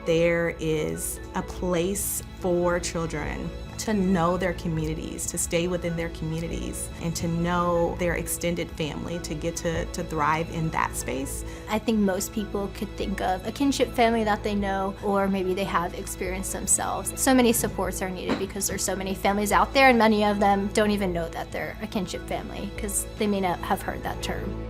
there is a place for children to know their communities, to stay within their communities, and to know their extended family, to get to thrive in that space. I think most people could think of a kinship family that they know, or maybe they have experienced themselves. So many supports are needed because there's so many families out there, and many of them don't even know that they're a kinship family because they may not have heard that term.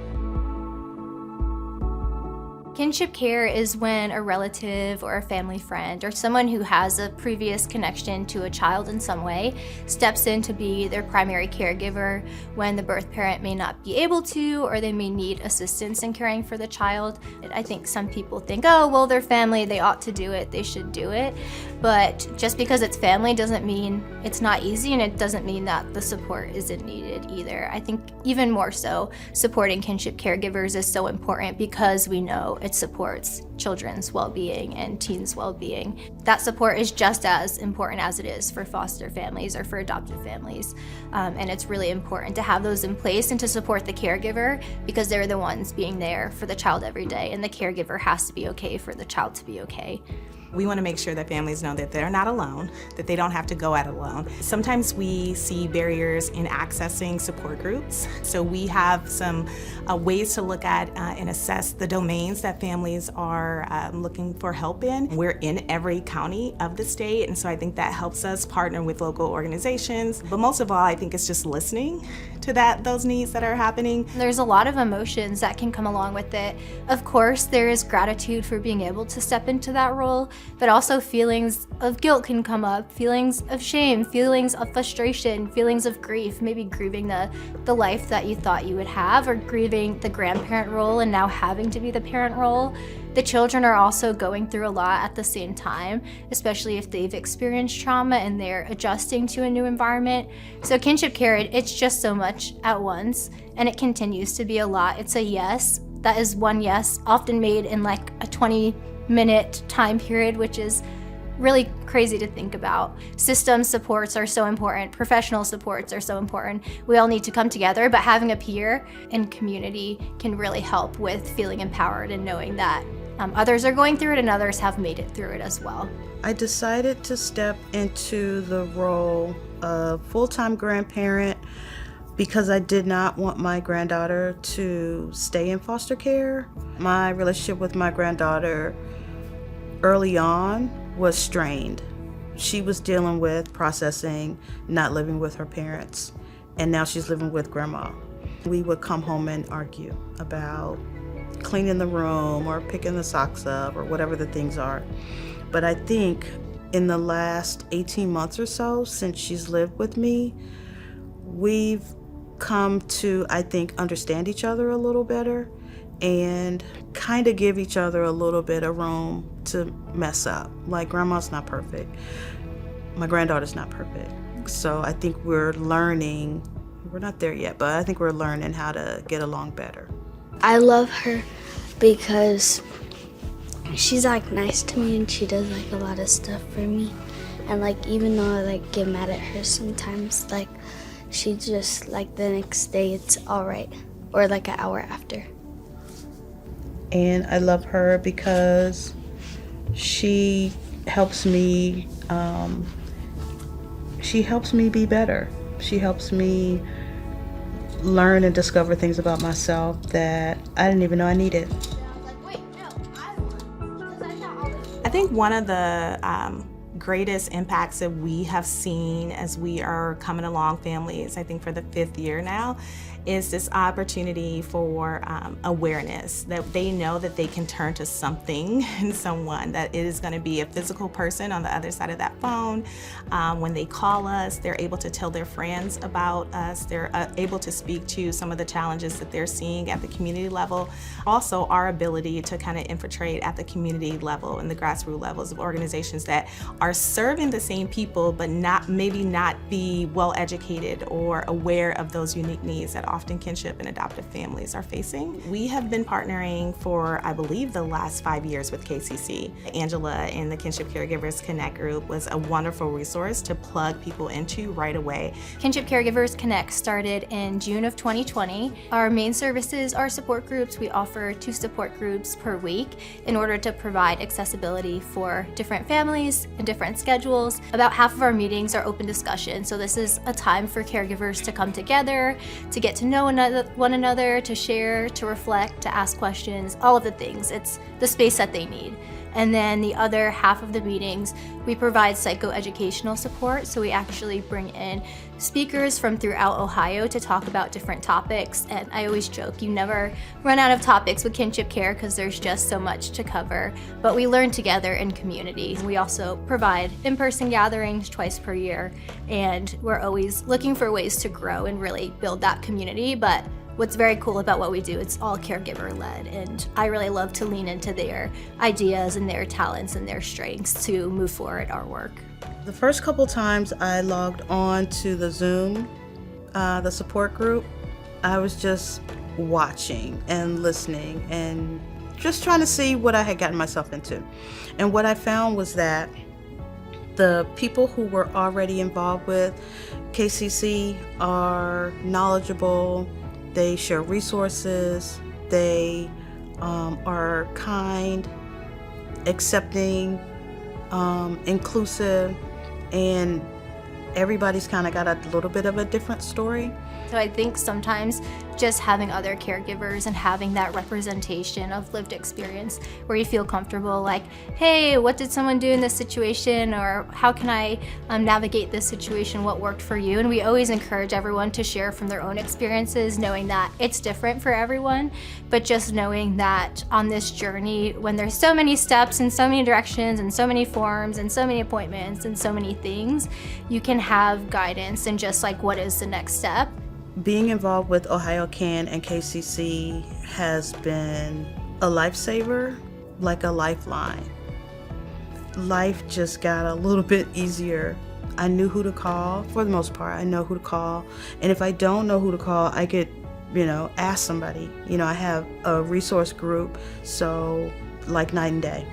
Kinship care is when a relative or a family friend or someone who has a previous connection to a child in some way steps in to be their primary caregiver when the birth parent may not be able to, or they may need assistance in caring for the child. I think some people think, oh, well, they're family, they ought to do it, they should do it. But just because it's family doesn't mean it's not easy, and it doesn't mean that the support isn't needed either. I think even more so, supporting kinship caregivers is so important because we know it supports children's well-being and teens' well-being. That support is just as important as it is for foster families or for adopted families. And it's really important to have those in place and to support the caregiver because they're the ones being there for the child every day, and the caregiver has to be okay for the child to be okay. We want to make sure that families know that they're not alone, that they don't have to go it alone. Sometimes we see barriers in accessing support groups. So we have some ways to look at and assess the domains that families are looking for help in. We're in every county of the state, and so I think that helps us partner with local organizations. But most of all, I think it's just listening to those needs that are happening. There's a lot of emotions that can come along with it. Of course, there is gratitude for being able to step into that role, but also feelings of guilt can come up, feelings of shame, feelings of frustration, feelings of grief, maybe grieving the life that you thought you would have, or grieving the grandparent role and now having to be the parent role. The children are also going through a lot at the same time, especially if they've experienced trauma and they're adjusting to a new environment. So kinship care, it's just so much at once, and it continues to be a lot. It's a yes. That is one yes, often made in like a 20-minute time period, which is really crazy to think about. System supports are so important. Professional supports are so important. We all need to come together, but having a peer and community can really help with feeling empowered and knowing that others are going through it and others have made it through it as well. I decided to step into the role of full-time grandparent because I did not want my granddaughter to stay in foster care. My relationship with my granddaughter early on was strained. She was dealing with processing, not living with her parents, and now she's living with grandma. We would come home and argue about cleaning the room or picking the socks up or whatever the things are. But I think in the last 18 months or so, since she's lived with me, we've come to, I think, understand each other a little better and kind of give each other a little bit of room to mess up. Like, grandma's not perfect. My granddaughter's not perfect. So I think we're learning, we're not there yet, but I think we're learning how to get along better. I love her because she's like nice to me and she does like a lot of stuff for me. And like, even though I like get mad at her sometimes, like she just like the next day it's all right, or like an hour after. And I love her because she helps me be better. She helps me learn and discover things about myself that I didn't even know I needed. I think one of the greatest impacts that we have seen as we are coming along families, I think for the 5th year now, is this opportunity for awareness, that they know that they can turn to something and someone, that it is going to be a physical person on the other side of that phone. When they call us, they're able to tell their friends about us. They're able to speak to some of the challenges that they're seeing at the community level. Also, our ability to kind of infiltrate at the community level and the grassroots levels of organizations that are serving the same people, but maybe not be well educated or aware of those unique needs that often kinship and adoptive families are facing. We have been partnering for, I believe, the last 5 years with KCC. Angela and the Kinship Caregivers Connect group was a wonderful resource to plug people into right away. Kinship Caregivers Connect started in June of 2020. Our main services are support groups. We offer 2 support groups per week in order to provide accessibility for different families and different schedules. About half of our meetings are open discussion, so this is a time for caregivers to come together, to get to know one another, to share, to reflect, to ask questions, all of the things. It's the space that they need. And then the other half of the meetings, we provide psychoeducational support. So we actually bring in speakers from throughout Ohio to talk about different topics. And I always joke, you never run out of topics with kinship care because there's just so much to cover. But we learn together in community. We also provide in-person gatherings twice per year. And we're always looking for ways to grow and really build that community. But what's very cool about what we do, it's all caregiver led, and I really love to lean into their ideas and their talents and their strengths to move forward our work. The first couple times I logged on to the Zoom, the support group, I was just watching and listening and just trying to see what I had gotten myself into. And what I found was that the people who were already involved with KCC are knowledgeable. They share resources, they are kind, accepting, inclusive, and everybody's kind of got a little bit of a different story. So I think sometimes just having other caregivers and having that representation of lived experience where you feel comfortable, like, hey, what did someone do in this situation, or how can I navigate this situation, what worked for you? And we always encourage everyone to share from their own experiences, knowing that it's different for everyone, but just knowing that on this journey, when there's so many steps and so many directions and so many forms and so many appointments and so many things, you can have guidance and just like, what is the next step? Being involved with Ohio Can and KCC has been a lifesaver, like a lifeline. Life just got a little bit easier. I knew who to call. For the most part, I know who to call. And if I don't know who to call, I could, ask somebody. I have a resource group, so like night and day.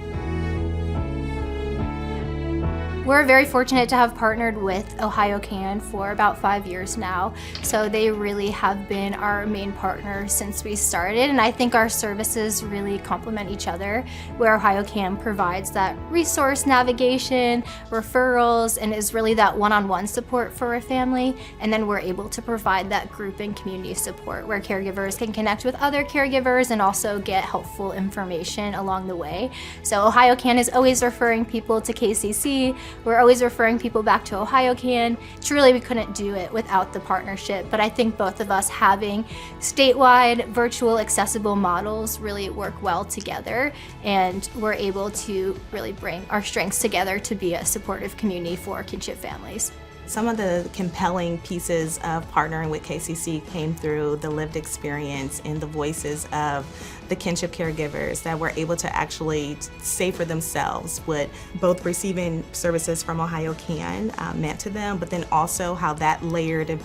We're very fortunate to have partnered with Ohio Can for about 5 years now. So they really have been our main partner since we started. And I think our services really complement each other, where Ohio Can provides that resource navigation, referrals, and is really that one-on-one support for a family. And then we're able to provide that group and community support where caregivers can connect with other caregivers and also get helpful information along the way. So Ohio Can is always referring people to KCC. We're always referring people back to Ohio Can. Truly, we couldn't do it without the partnership, but I think both of us having statewide, virtual, accessible models really work well together, and we're able to really bring our strengths together to be a supportive community for kinship families. Some of the compelling pieces of partnering with KCC came through the lived experience and the voices of the kinship caregivers that were able to actually say for themselves what both receiving services from Ohio Can meant to them, but then also how that layered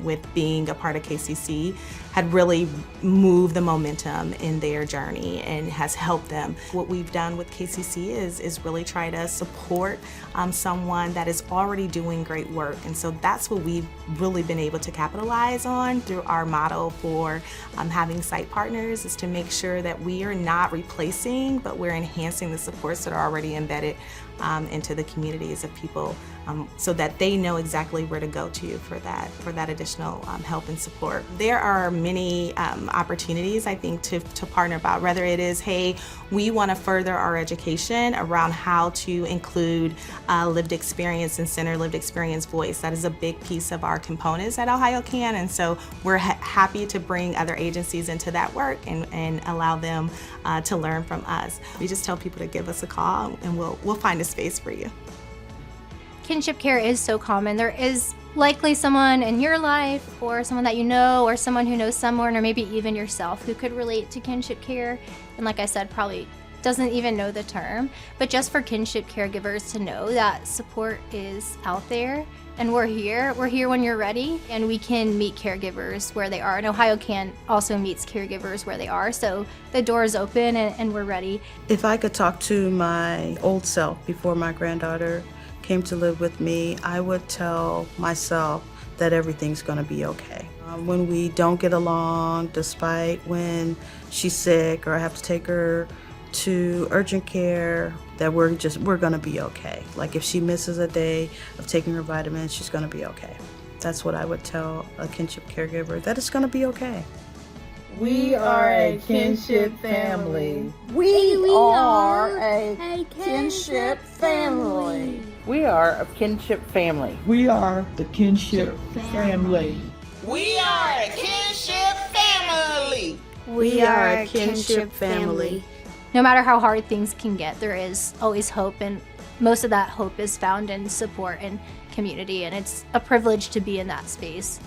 with being a part of KCC had really moved the momentum in their journey and has helped them. What we've done with KCC is really try to support someone that is already doing great work. And so that's what we've really been able to capitalize on through our model for having site partners, is to make sure that we are not replacing, but we're enhancing the supports that are already embedded into the communities of people, so that they know exactly where to go to for that additional help and support. There are many opportunities, I think, to partner about, whether it is, hey, we want to further our education around how to include lived experience and center lived experience voice. That is a big piece of our components at Ohio Can, and so we're happy to bring other agencies into that work and allow them to learn from us. We just tell people to give us a call and we'll find a space for you. Kinship care is so common. There is likely someone in your life or someone that you know or someone who knows someone, or maybe even yourself, who could relate to kinship care. And like I said, probably doesn't even know the term, but just for kinship caregivers to know that support is out there and we're here when you're ready, and we can meet caregivers where they are. And Ohio Can also meets caregivers where they are, so the door is open and we're ready. If I could talk to my old self before my granddaughter came to live with me, I would tell myself that everything's going to be okay. When we don't get along, despite when she's sick or I have to take her to urgent care, that we're going to be okay. Like if she misses a day of taking her vitamins, she's going to be okay. That's what I would tell a kinship caregiver, that it's going to be okay. We are a kinship family. We are a kinship family. We are a kinship family. We are the kinship family. We are a kinship family. We are a kinship family. No matter how hard things can get, there is always hope, and most of that hope is found in support and community, and it's a privilege to be in that space.